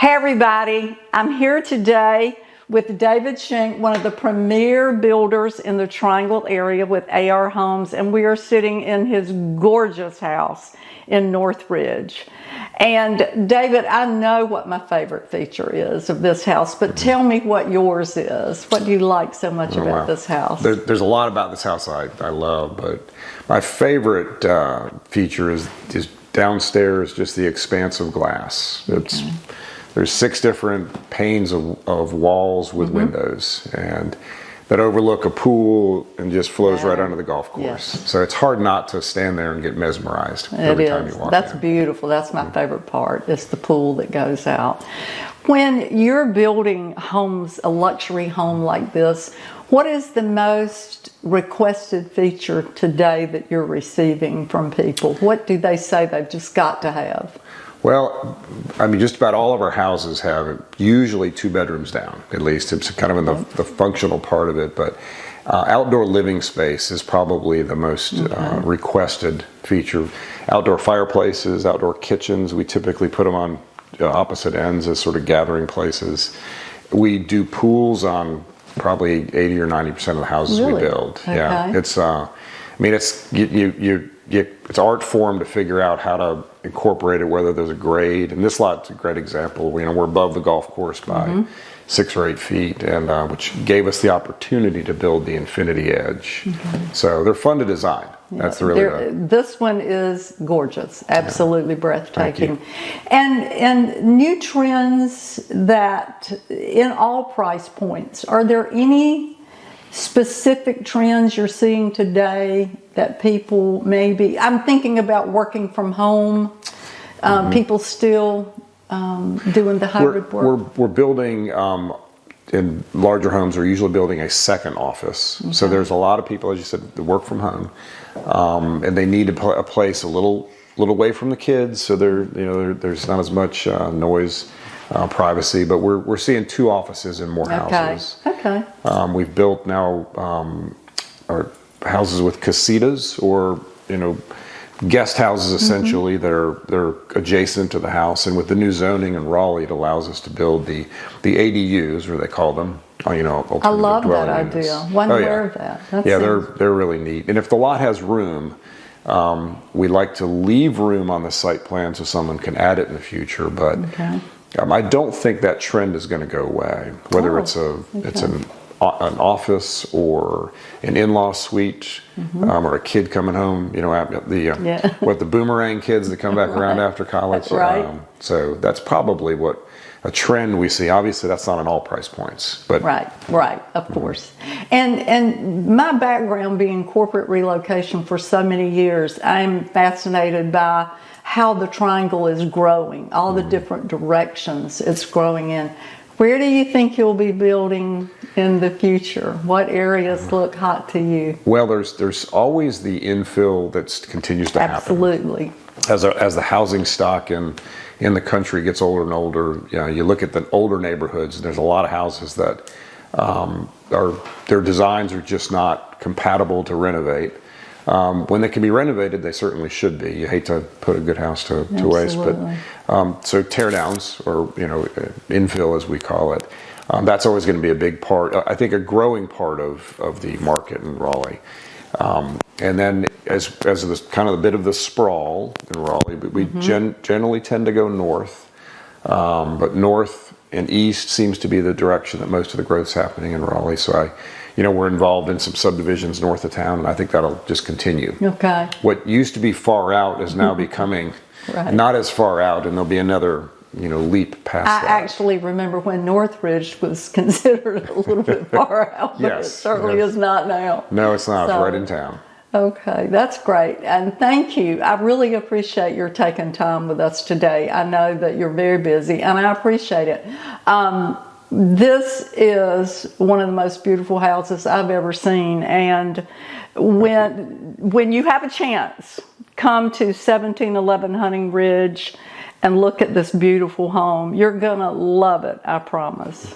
Hey everybody, I'm here today with David Schenk, one of the premier builders in the Triangle area with AR Homes, and we are sitting in his gorgeous house in Northridge. And David, I know what my favorite feature is of this house, but tell me what yours is. What do you like so much about this house? There's a lot about this house I love, but my favorite feature is downstairs, just the expanse of glass. There's 6 different panes of walls with windows, and that overlook a pool and just flows right onto the golf course. Yes. So it's hard not to stand there and get mesmerized every time you walk in. That's beautiful. That's my favorite part. It's the pool that goes out. When you're building homes, a luxury home like this, what is the most requested feature today that you're receiving from people? What do they say they've just got to have? Well, I mean, just about all of our houses have usually 2 bedrooms down, at least. It's kind of in the functional part of it, but outdoor living space is probably the most requested feature. Outdoor fireplaces, outdoor kitchens, we typically put them on opposite ends as sort of gathering places. We do pools on probably 80 or 90% of the houses we build. Okay. Yeah, it's I mean, it's art form to figure out how to incorporate it, whether there's a grade. And this lot's a great example. You know, we're above the golf course by 6 or 8 feet, and which gave us the opportunity to build the infinity edge. So they're fun to design. That's really this one is gorgeous, absolutely breathtaking. And new trends that in all price points. Are there any specific trends you're seeing today that people maybe, I'm thinking about working from home, people still doing the hybrid work? We're building, in larger homes, we're usually building a second office. So there's a lot of people, as you said, that work from home, and they need a place a little away from the kids, so there's not as much noise. Privacy, but we're seeing 2 offices in more houses. We've built now our houses with casitas, or guest houses essentially. They're adjacent to the house, and with the new zoning in Raleigh, it allows us to build the ADUs, or they call them. I love that idea. Wasn't aware of that. They're really neat. And if the lot has room, we like to leave room on the site plan so someone can add it in the future, but. I don't think that trend is going to go away. Whether it's an office or an in-law suite, or a kid coming home, the boomerang kids that come back around after college. So that's probably what a trend we see. Obviously, that's not on all price points, but of course. And my background being corporate relocation for so many years, I'm fascinated by how the Triangle is growing, all the different directions it's growing in. Where do you think you'll be building in the future? What areas look hot to you? Well, there's always the infill that continues to happen. Absolutely. As the housing stock in the country gets older and older, you look at the older neighborhoods, and there's a lot of houses that their designs are just not compatible to renovate. When they can be renovated, they certainly should be. You hate to put a good house to waste, but so tear downs, or infill as we call it, that's always going to be a big part. I think a growing part of the market in Raleigh. And then as this kind of a bit of the sprawl in Raleigh, we generally tend to go north, but north and east seems to be the direction that most of the growth's happening in Raleigh. So we're involved in some subdivisions north of town, and I think that'll just continue. What used to be far out is now becoming not as far out, and there'll be another leap past that. I actually remember when Northridge was considered a little bit far out, but it certainly is not now. No, it's not. It's right in town. Okay, that's great, and thank you. I really appreciate your taking time with us today. I know that you're very busy, and I appreciate it. This is one of the most beautiful houses I've ever seen, and when you have a chance, come to 1711 Hunting Ridge and look at this beautiful home. You're gonna love it, I promise.